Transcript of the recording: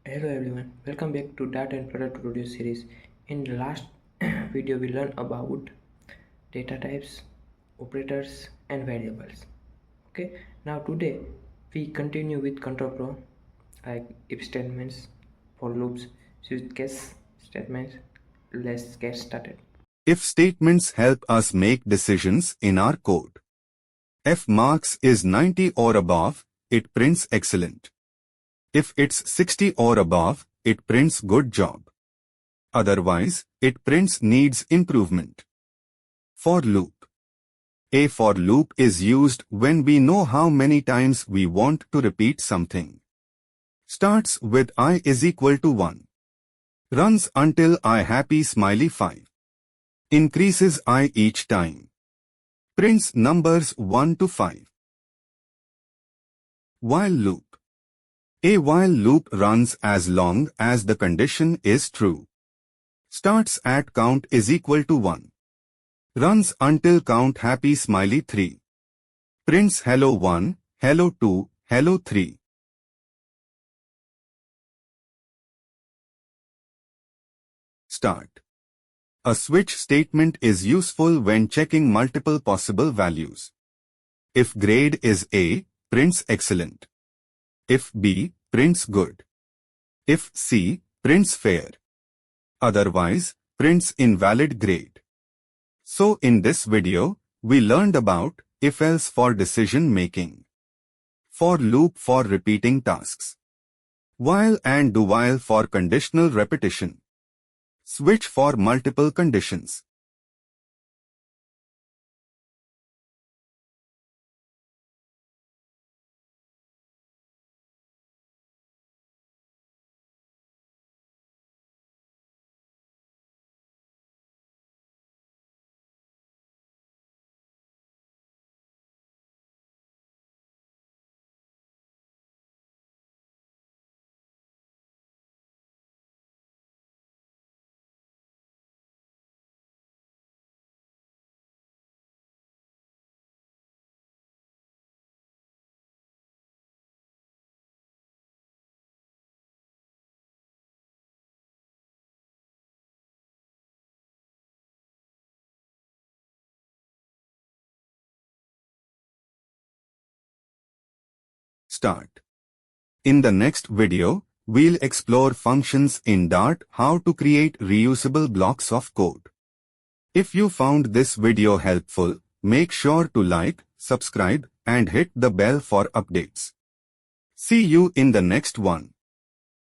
Hello everyone, welcome back to Data and Flutter Tutorial series. In the last video we learned about data types, operators and variables. Okay, now today we continue with control flow like if statements, for loops, switch case statements. Let's get started. If statements help us make decisions in our code. If marks is 90 or above, it prints excellent. If it's 60 or above, it prints good job. Otherwise, it prints needs improvement. For loop. A for loop is used when we know how many times we want to repeat something. Starts with I is equal to 1. Runs until I happy smiley 5. Increases I each time. Prints numbers 1 to 5. While loop. A while loop runs as long as the condition is true. Starts at count is equal to 1. Runs until count happy smiley 3. Prints hello 1, hello 2, hello 3. Start. A switch statement is useful when checking multiple possible values. If grade is A, prints excellent. If B, prints good. If C, prints fair. Otherwise, prints invalid grade. So in this video, we learned about if-else for decision making. For loop for repeating tasks. While and do while for conditional repetition. Switch for multiple conditions. Start. In the next video, we'll explore functions in Dart, how to create reusable blocks of code. If you found this video helpful, make sure to like, subscribe, and hit the bell for updates. See you in the next one.